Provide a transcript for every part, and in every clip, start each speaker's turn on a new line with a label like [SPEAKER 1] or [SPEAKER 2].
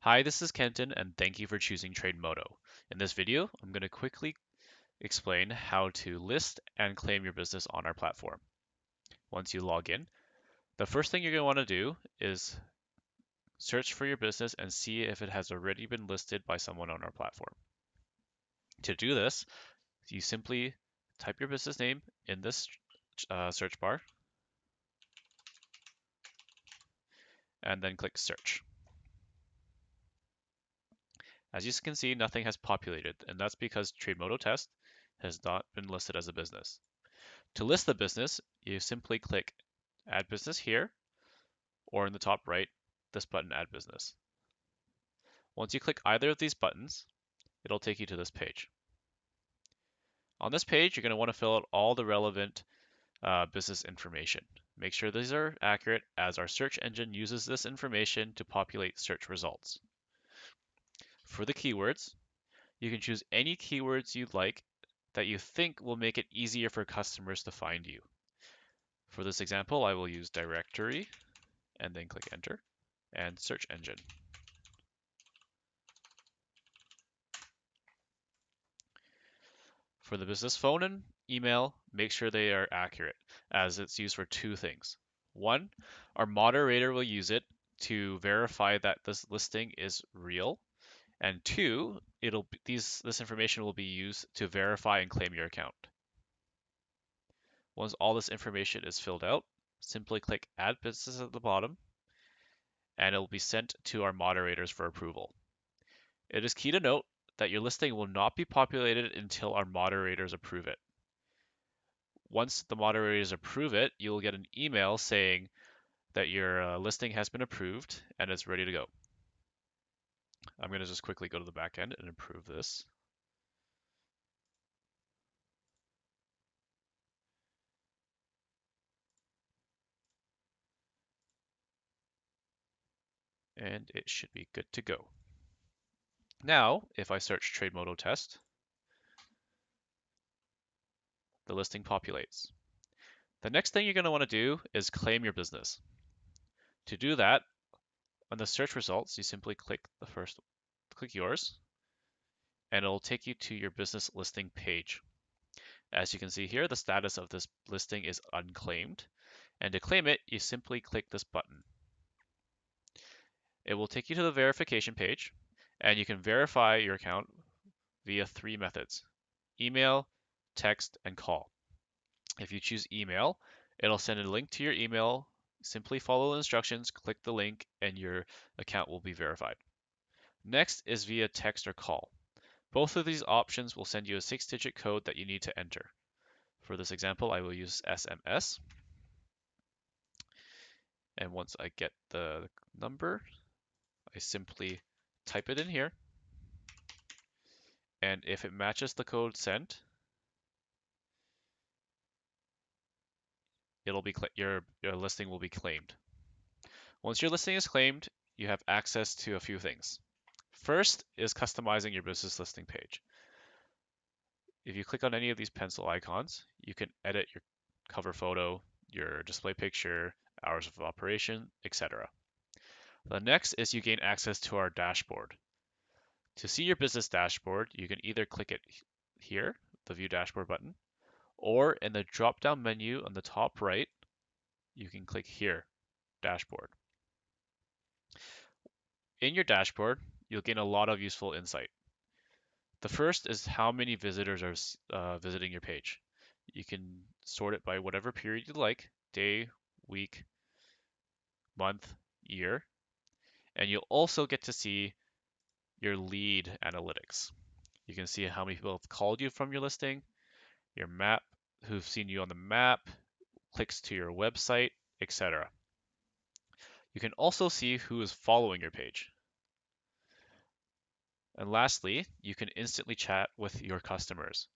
[SPEAKER 1] Hi, this is Kenton, and thank you for choosing Trademodo. In this video, I'm going to quickly explain how to list and claim your business on our platform. Once you log in, the first thing you're going to want to do is search for your business and see if it has already been listed by someone on our platform. To do this, you simply type your business name in this search bar and then click search. As you can see, nothing has populated, and that's because Trademodo Test has not been listed as a business. To list the business, you simply click Add Business here, or in the top right, this button Add Business. Once you click either of these buttons, it'll take you to this page. On this page, you're going to want to fill out all the relevant business information. Make sure these are accurate as our search engine uses this information to populate search results. For the keywords, you can choose any keywords you'd like that you think will make it easier for customers to find you. For this example, I will use directory and then click enter and search engine. For the business phone and email, make sure they are accurate as it's used for two things. One, our moderator will use it to verify that this listing is real. And two, this information will be used to verify and claim your account. Once all this information is filled out, simply click Add Business at the bottom, and it will be sent to our moderators for approval. It is key to note that your listing will not be populated until our moderators approve it. Once the moderators approve it, you will get an email saying that your listing has been approved and it's ready to go. I'm going to just quickly go to the back end and approve this. And it should be good to go. Now, if I search Trademodo Test, the listing populates. The next thing you're going to want to do is claim your business. To do that, on the search results, you simply click yours, and it'll take you to your business listing page. As you can see here, the status of this listing is unclaimed, and to claim it, you simply click this button. It will take you to the verification page, and you can verify your account via three methods: email, text, and call. If you choose email, it'll send a link to your email. Simply follow the instructions, click the link, and your account will be verified. Next is via text or call. Both of these options will send you a 6-digit code that you need to enter. For this example, I will use SMS. And once I get the number, I simply type it in here. And if it matches the code sent, your listing will be claimed. Once your listing is claimed, you have access to a few things. First is customizing your business listing page. If you click on any of these pencil icons, you can edit your cover photo, your display picture, hours of operation, etc. The next is you gain access to our dashboard. To see your business dashboard, you can either click it here, the View Dashboard button, or in the drop-down menu on the top right, you can click here, Dashboard. In your dashboard, you'll gain a lot of useful insight. The first is how many visitors are visiting your page. You can sort it by whatever period you like: day, week, month, year, and you'll also get to see your lead analytics. You can see how many people have called you from your listing, your map, who've seen you on the map, clicks to your website, etc. You can also see who is following your page. And lastly, you can instantly chat with your customers.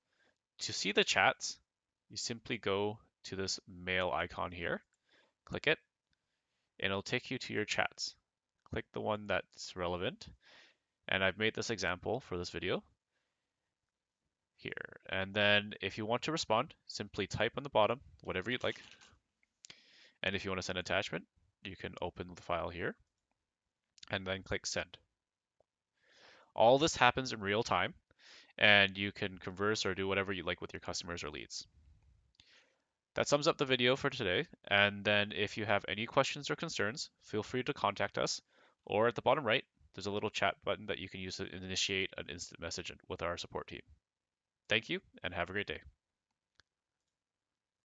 [SPEAKER 1] To see the chats, you simply go to this mail icon here, click it, and it'll take you to your chats. Click the one that's relevant, and I've made this example for this video here. And then if you want to respond, simply type on the bottom whatever you'd like. And if you want to send an attachment, you can open the file here and then click send. All this happens in real time, and you can converse or do whatever you like with your customers or leads. That sums up the video for today. And then if you have any questions or concerns, feel free to contact us. Or at the bottom right, there's a little chat button that you can use to initiate an instant message with our support team. Thank you and have a great day.